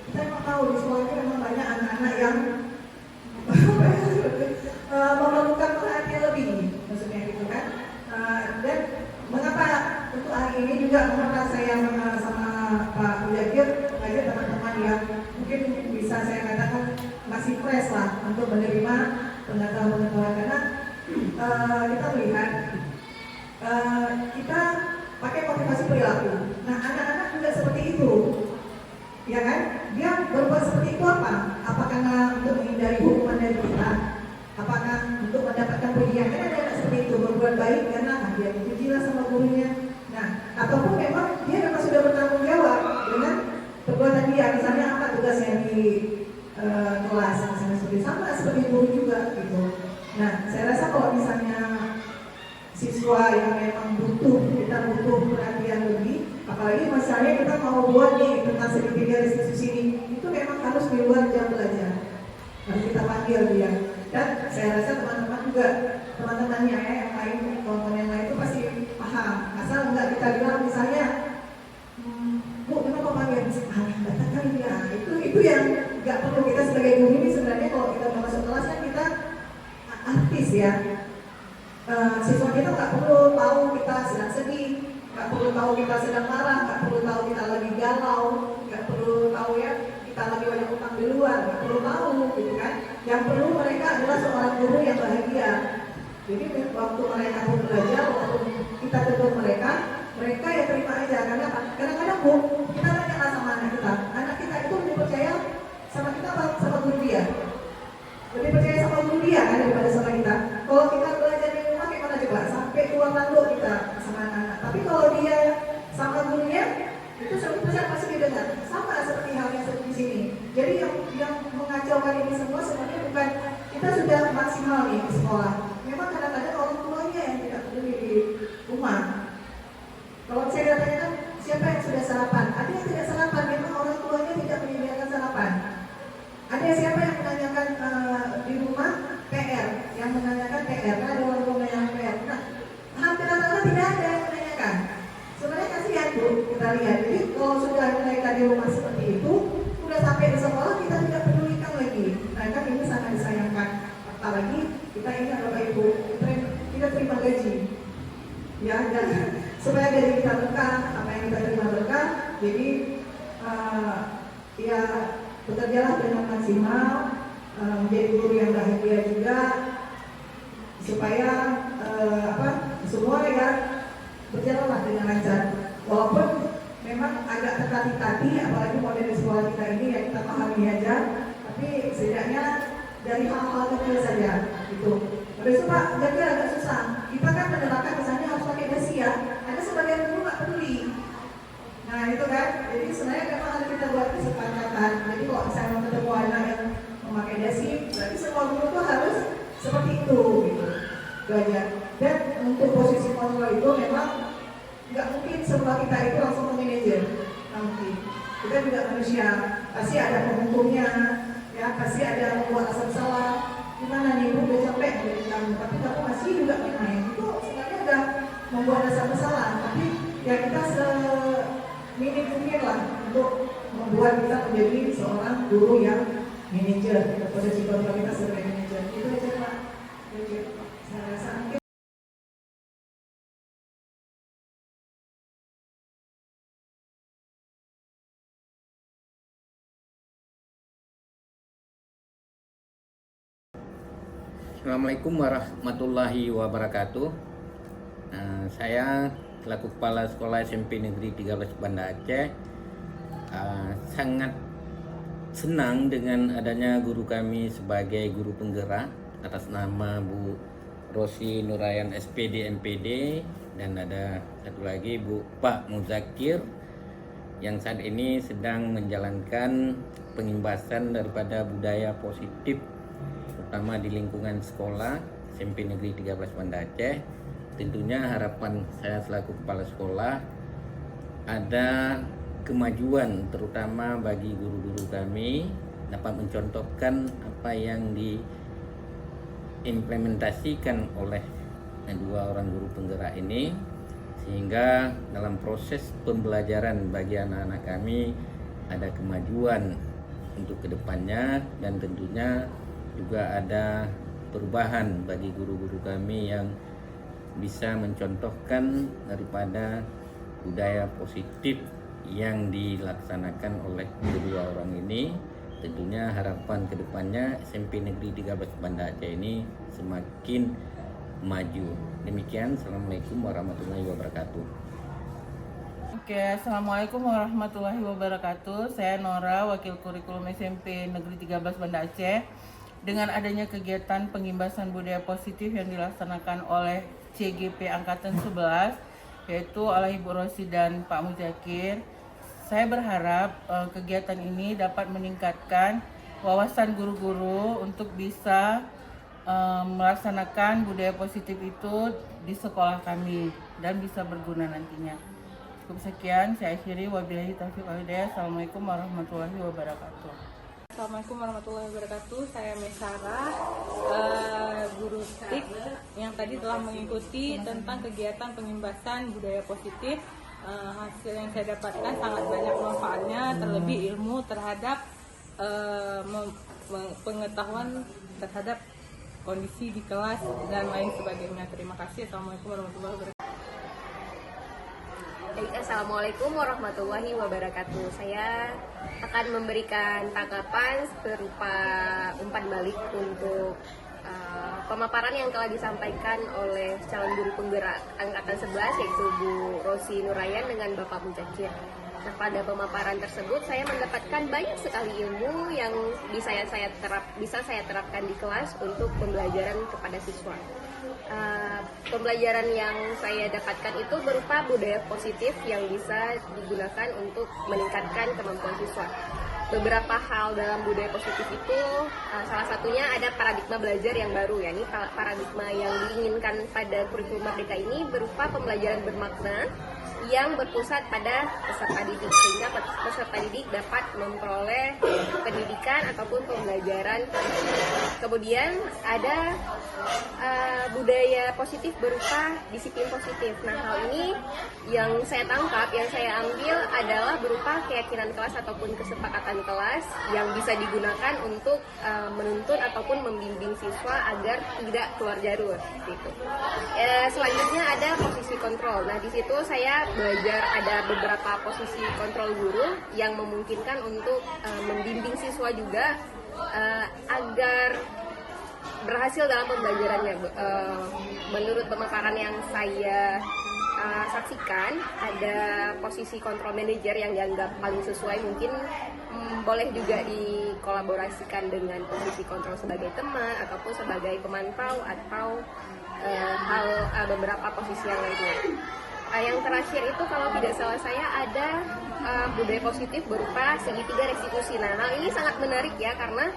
kita memang tahu di sekolah itu memang banyak anak-anak yang memerlukan perhatian lebih, maksudnya gitu kan. Dan mengapa untuk hari ini juga mengapa saya sama Pak Mudakir mengajak teman-teman yang mungkin bisa saya katakan masih fresh lah untuk menerima pengetahuan karena kita melihat kita pakai motivasi perilaku. Nah, anak-anak juga seperti itu, ya kan? Dia berbuat seperti itu apa? Apakah untuk menghindari hukuman dari kita? Apakah untuk mendapatkan pujian? Kan ada anak seperti itu berbuat baik karena dia dipujilah sama gurunya. Nah, ataupun memang dia memang sudah bertanggung jawab dengan perbuatan dia. Misalnya apa tugasnya di kelas, misalnya seperti guru juga gitu. Nah, saya rasa kalau misalnya siswa yang memang kita butuh perhatian lebih, apalagi misalnya kita mau buat nih tentang segitiga restitusi ini, itu memang harus di luar jam belajar. Harus kita panggil dia. Dan saya rasa teman-temannya yang lain, kelompok yang lain itu pasti paham. Asal enggak kita bilang misalnya, Bu, kenapa panggil? Datang kali dia. Itu yang nggak perlu. Kita sebagai guru ini sebenarnya kalau kita mau masuk kelas kan kita artis ya. Siswa kita nggak perlu tahu kita sedang sedih, nggak perlu tahu kita sedang marah, nggak perlu tahu kita lagi galau, nggak perlu tahu ya kita lagi banyak utang di luar, nggak perlu tahu gitu kan. Yang perlu mereka adalah seorang guru yang bahagia. Jadi waktu mereka mau belajar, waktu kita tegur mereka ya terima aja. Karena kadang-kadang Bu, kita tanya sama anak kita itu lebih percaya sama kita apa sama guru dia? Lebih percaya sama guru dia kan daripada sama kita. Kalau kita belajar di rumah gimana coba? Sampai keluar tanduk kita sama anak-anak. Tapi kalau dia sama gurunya, itu 100% pasti didengar. Sama seperti halnya seperti sini. Jadi yang mengacaukan ini semua sebenarnya bukan kita sudah maksimal nih di sekolah. Memang kadang-kadang orang tuanya yang tidak peduli di rumah. Kalau saya tanyakan siapa yang sudah sarapan? Ada yang tidak sarapan, memang orang tuanya tidak menyediakan sarapan. Ada siapa yang menanyakan di rumah PR, yang menanyakan PR, kan ada orang tua yang PR. Nah, hampir rata-rata tidak ada yang menanyakan. Sebenarnya kasihan Bu, kita lihat. Jadi kalau sudah mereka di rumah seperti itu, sudah sampai di sekolah kita tidak pedulikan lagi. Nah, kan ini sangat disayangkan. Apalagi kita ini Bapak Ibu, kita terima gaji. Ya, dan supaya gaji kita berkah, apa yang kita terima berkah. Jadi ya bekerjalah dengan maksimal, menjadi guru yang bahagia juga, supaya semua ya berjalanlah dengan lancar. Walaupun memang agak tertati-tati, apalagi model sekolah kita ini ya kita pahami aja, tapi setidaknya dari hal-hal kecil saja gitu. Habis itu Pak, jadi agak susah. Kita kan menerapkan misalnya harus pakai validasi ya, ada sebagian guru nggak peduli. Nah itu kan, jadi sebenarnya memang harus kita buat kesepakatan. Jadi kalau misalnya ketemu anak yang memakai dasi, berarti semua guru tuh harus seperti itu gitu. Belajar. Dan untuk posisi kontrol itu memang nggak mungkin semua kita itu langsung ke manajer. Nggak mungkin. Kita juga manusia, pasti ada penghubungnya, ya pasti ada membuat asal salah. Gimana nih, udah capek dari kamu, tapi kamu masih juga main. Itu sebenarnya udah membuat asal salah. Tapi ya kita minim mungkin lah untuk membuat kita menjadi seorang guru yang manajer, posisi kontrol kita sebagai manajer. Itu aja Pak. Saya rasa mungkin. Assalamualaikum warahmatullahi wabarakatuh. Saya selaku Kepala Sekolah SMP Negeri 13 Banda Aceh sangat senang dengan adanya guru kami sebagai guru penggerak atas nama Bu Rosi Nurayan SPD MPD, dan ada satu lagi Pak Muzakir yang saat ini sedang menjalankan pengimbasan daripada budaya positif terutama di lingkungan sekolah SMP Negeri 13 Banda Aceh. Tentunya harapan saya selaku kepala sekolah ada kemajuan terutama bagi guru-guru kami dapat mencontohkan apa yang diimplementasikan oleh dua orang guru penggerak ini, sehingga dalam proses pembelajaran bagi anak-anak kami ada kemajuan untuk kedepannya, dan tentunya juga ada perubahan bagi guru-guru kami yang bisa mencontohkan daripada budaya positif yang dilaksanakan oleh kedua orang ini. Tentunya harapan kedepannya SMP Negeri 13 Banda Aceh ini semakin maju. Demikian, Assalamualaikum warahmatullahi wabarakatuh. Oke, Assalamualaikum warahmatullahi wabarakatuh. Saya Nora, Wakil Kurikulum SMP Negeri 13 Banda Aceh. Dengan adanya kegiatan pengimbasan budaya positif yang dilaksanakan oleh CGP Angkatan 11, yaitu oleh Ibu Rosi dan Pak Muzakir, saya berharap kegiatan ini dapat meningkatkan wawasan guru-guru untuk bisa melaksanakan budaya positif itu di sekolah kami dan bisa berguna nantinya. Cukup sekian, saya akhiri. Wabillahi taufiq wal hidayah. Assalamualaikum warahmatullahi wabarakatuh. Assalamualaikum warahmatullahi wabarakatuh. Saya Mesara, guru TIK yang tadi telah mengikuti tentang kegiatan pengimbasan budaya positif. Hasil yang saya dapatkan sangat banyak manfaatnya, terlebih ilmu terhadap pengetahuan terhadap kondisi di kelas dan lain sebagainya. Terima kasih. Assalamualaikum warahmatullahi wabarakatuh. Assalamualaikum warahmatullahi wabarakatuh. Saya akan memberikan tanggapan berupa umpan balik untuk pemaparan yang telah disampaikan oleh calon guru penggerak Angkatan 11, yaitu Bu Rosi Nurayan dengan Bapak Muzakir. Nah, pada pemaparan tersebut saya mendapatkan banyak sekali ilmu yang bisa saya terapkan di kelas untuk pembelajaran kepada siswa. Pembelajaran yang saya dapatkan itu berupa budaya positif yang bisa digunakan untuk meningkatkan kemampuan siswa. Beberapa hal dalam budaya positif itu, salah satunya ada paradigma belajar yang baru, yakni paradigma yang diinginkan pada kurikulum Merdeka ini berupa pembelajaran bermakna yang berpusat pada peserta didik, sehingga peserta didik dapat memperoleh pendidikan ataupun pembelajaran. Kemudian ada budaya positif berupa disiplin positif. Nah, hal ini yang saya tangkap, yang saya ambil adalah berupa keyakinan kelas ataupun kesepakatan kelas yang bisa digunakan untuk menuntun ataupun membimbing siswa agar tidak keluar jalur. Gitu. Selanjutnya ada posisi kontrol. Nah, di situ saya belajar ada beberapa posisi kontrol guru yang memungkinkan untuk membimbing siswa juga agar berhasil dalam pembelajarannya. Menurut pemaparan yang saya saksikan ada posisi control manager yang dianggap paling sesuai, mungkin boleh juga dikolaborasikan dengan posisi kontrol sebagai teman ataupun sebagai pemantau atau beberapa posisi yang lainnya. Yang terakhir itu kalau tidak salah saya ada budaya positif berupa segitiga restitusi. Nah, hal ini sangat menarik ya, karena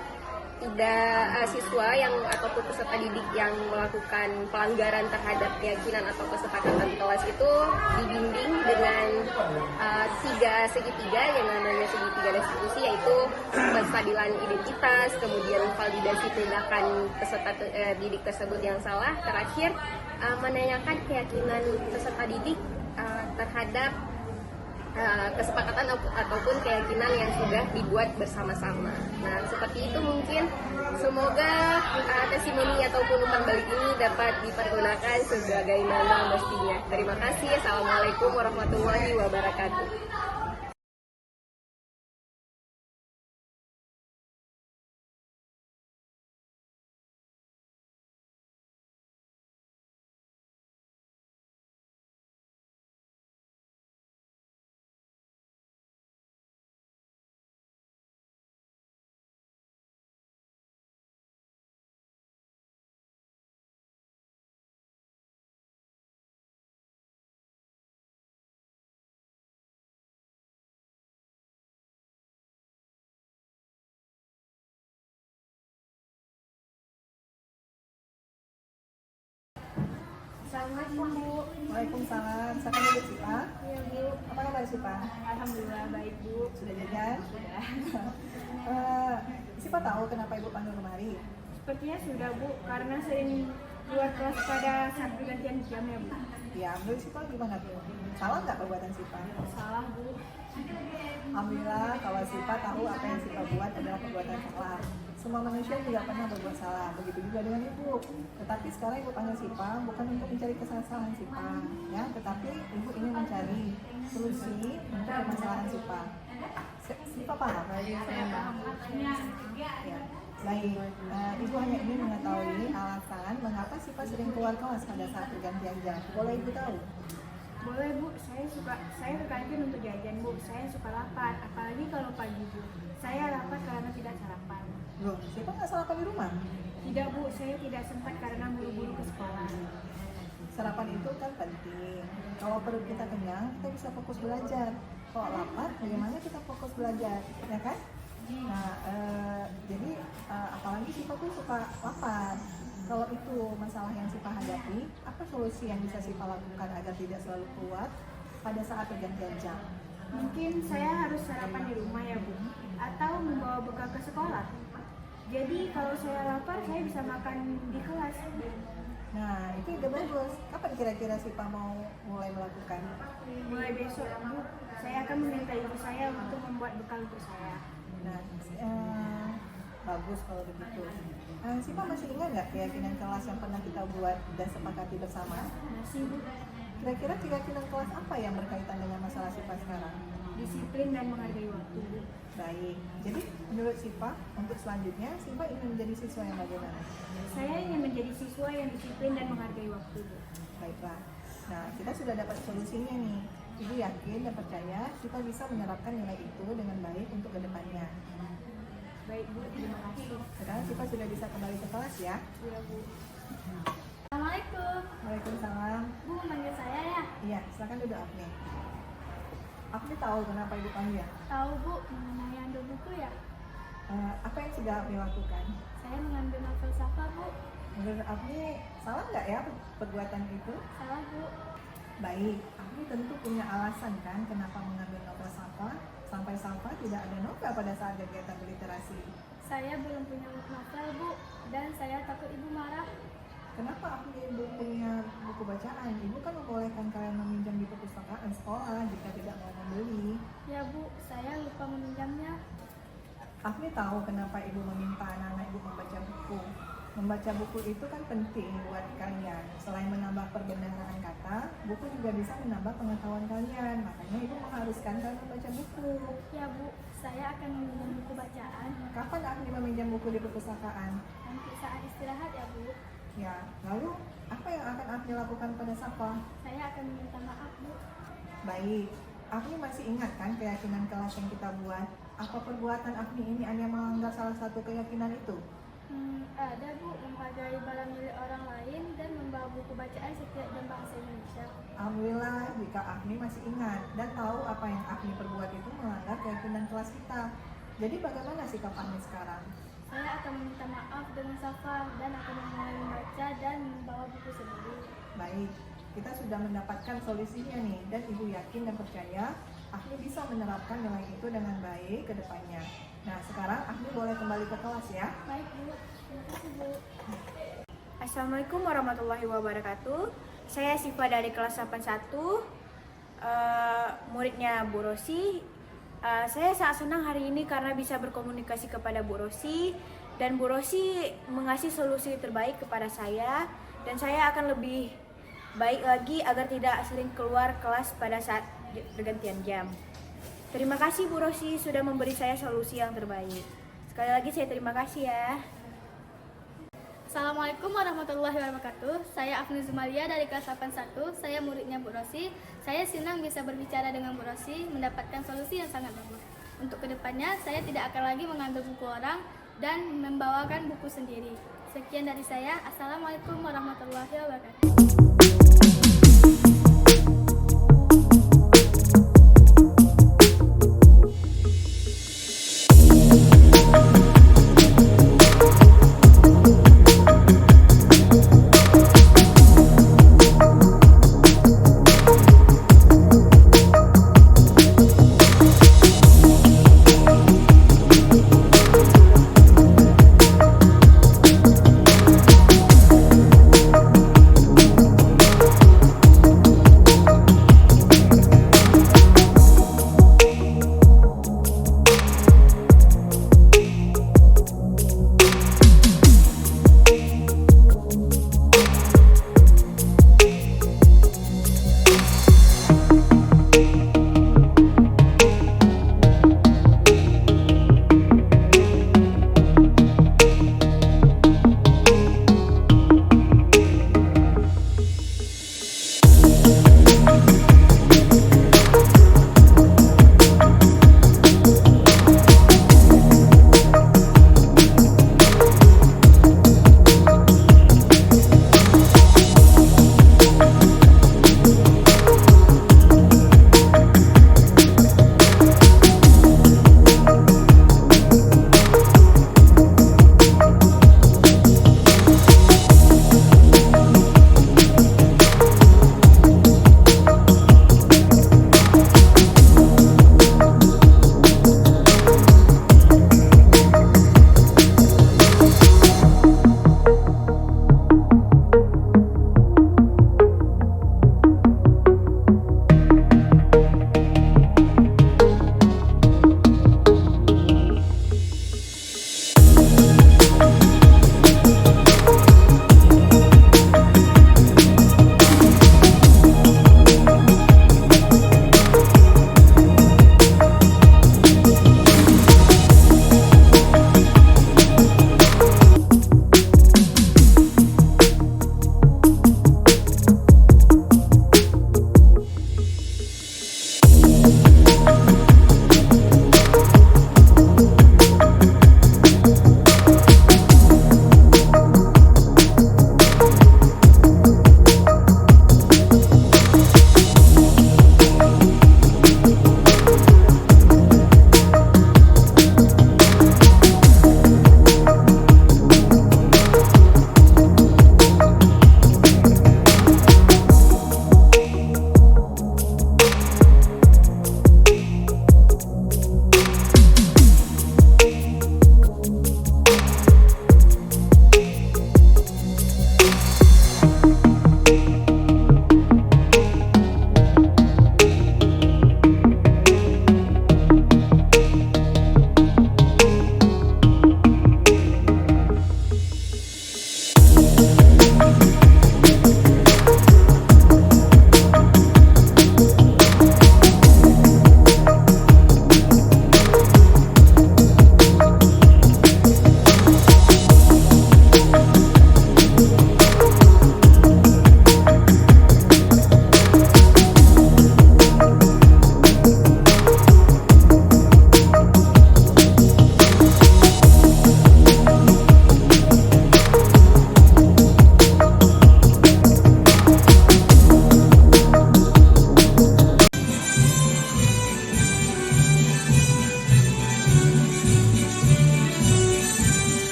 tidak siswa yang ataupun peserta didik yang melakukan pelanggaran terhadap keyakinan atau kesepakatan kelas itu dibimbing dengan tiga segitiga yang namanya segitiga restitusi, yaitu penstabilan identitas, kemudian validasi tindakan peserta didik tersebut yang salah, terakhir menanyakan keyakinan peserta didik terhadap kesepakatan ataupun keyakinan yang sudah dibuat bersama-sama. Nah, seperti itu mungkin semoga testimoni ataupun umpan balik ini dapat dipergunakan sebagaimana mestinya. Terima kasih. Assalamualaikum warahmatullahi wabarakatuh. Assalamualaikum Bu. Waalaikumsalam. Silakan duduk Sipa. Iya Bu. Apa kabar Sipa? Alhamdulillah baik Bu. Sudah jajan? Sudah. Sipa tahu kenapa Ibu panggil kemari? Sepertinya sudah Bu, karena sering keluar kelas pada saat pergantian jam ya Bu. Ya, menurut Sipa gimana tuh? Salah nggak perbuatan Sipa? Salah Bu. Alhamdulillah kalau Sipa tahu apa yang Sipa buat adalah perbuatan salah. Semua manusia juga pernah berbuat salah, begitu juga dengan Ibu. Tetapi sekarang Ibu panggil Sipa bukan untuk mencari kesalahan Sipa, ya, tetapi Ibu ingin mencari solusi untuk permasalahan Sipa. Sipa paham? Saya paham Bu. Ya. Baik, Ibu hanya ingin mengetahui alasan mengapa Sipa sering keluar kelas pada saat pergantian jam. Boleh Ibu tahu? Boleh Bu, saya ke kantin untuk jajan Bu. Saya suka lapar, apalagi kalau pagi Bu. Saya lapar karena tidak sarapan. Loh, Sipa nggak sarapan di rumah? Tidak Bu, saya tidak sempat karena buru-buru ke sekolah. Sarapan itu kan penting. Kalau perut kita kenyang, kita bisa fokus belajar. Kalau lapar, bagaimana kita fokus belajar, ya kan? Nah, jadi apalagi Sipa tuh suka lapar. Kalau itu masalah yang Sipa hadapi, apa solusi yang bisa Sipa lakukan agar tidak selalu keluar pada saat pergantian jam? Mungkin saya harus sarapan di rumah ya Bu, atau membawa bekal ke sekolah. Jadi kalau saya lapar, saya bisa makan di kelas. Nah, itu udah bagus. Kapan kira-kira Sipa mau mulai melakukan? Mulai besok Bu, saya akan meminta ibu saya untuk membuat bekal untuk saya. Nah, bagus kalau begitu. Sipa masih ingat nggak keyakinan kelas yang pernah kita buat dan sepakati bersama? Masih Bu. Kira-kira keyakinan kelas apa yang berkaitan dengan masalah Sipa sekarang? Disiplin dan menghargai waktu Bu. Baik, jadi menurut Sipa, untuk selanjutnya Sipa ingin menjadi siswa yang bagaimana? Saya ingin menjadi siswa yang disiplin dan menghargai waktu Bu. Baiklah, nah kita sudah dapat solusinya nih. Ibu yakin dan percaya Sipa bisa menerapkan nilai itu dengan baik untuk kedepannya. Baik Bu, terima kasih. Sekarang Sipa sudah bisa kembali ke kelas ya. Iya Bu. Assalamualaikum. Waalaikumsalam. Bu, manggil saya ya? Iya, silakan duduk Afni. Afni tahu kenapa Ibu panggil? Tahu Bu, mengenai ambil buku ya? Apa yang sudah Afni lakukan? Saya mengambil novel Safa Bu. Menurut Afni, salah nggak ya perbuatan itu? Salah Bu. Baik, Afni tentu punya alasan kan kenapa mengambil novel Safa, sampai Safa tidak ada novel pada saat kegiatan berliterasi. Saya belum punya novel Bu, dan saya takut ibu marah. Kenapa Afni belum punya buku bacaan? Ibu kan membolehkan kalian meminjam di perpustakaan sekolah jika tidak mau membeli. Ya Bu, saya lupa meminjamnya. Afni tahu kenapa ibu meminta anak-anak ibu membaca buku. Membaca buku itu kan penting buat kalian. Selain menambah perbendaharaan kata, buku juga bisa menambah pengetahuan kalian. Makanya ibu mengharuskan kalian membaca buku. Ya Bu, saya akan meminjam buku bacaan. Kapan Afni meminjam buku di perpustakaan? Nanti saat istirahat ya Bu. Ya, lalu apa yang akan Afni lakukan pada Safa? Saya akan meminta maaf, Bu. Baik, Afni masih ingat kan keyakinan kelas yang kita buat? Apa perbuatan Afni ini hanya melanggar salah satu keyakinan itu? Ada, Bu, mempelajari barang milik orang lain dan membawa buku bacaan setiap jam bahasa Indonesia. Alhamdulillah jika Afni masih ingat dan tahu apa yang Afni perbuat itu melanggar keyakinan kelas kita. Jadi bagaimana sikap Afni sekarang? Saya akan meminta maaf dengan Safa dan akan memulai membaca dan membawa buku sendiri. Baik, kita sudah mendapatkan solusinya nih dan Ibu yakin dan percaya Afni bisa menerapkan nilai itu dengan baik ke depannya. Nah, sekarang Afni boleh kembali ke kelas ya. Baik, Bu. Terima kasih, Bu. Assalamualaikum warahmatullahi wabarakatuh. Saya Siva dari kelas 81, muridnya Bu Rosi. Saya sangat senang hari ini karena bisa berkomunikasi kepada Bu Rosi dan Bu Rosi mengasih solusi terbaik kepada saya dan saya akan lebih baik lagi agar tidak sering keluar kelas pada saat pergantian jam. Terima kasih Bu Rosi sudah memberi saya solusi yang terbaik. Sekali lagi saya terima kasih ya. Assalamualaikum warahmatullahi wabarakatuh. Saya Afni Zumalia dari kelas 81. Saya muridnya Bu Rosi. Saya senang bisa berbicara dengan Bu Rosi, mendapatkan solusi yang sangat bagus. Untuk kedepannya, saya tidak akan lagi mengambil buku orang dan membawakan buku sendiri. Sekian dari saya. Assalamualaikum warahmatullahi wabarakatuh.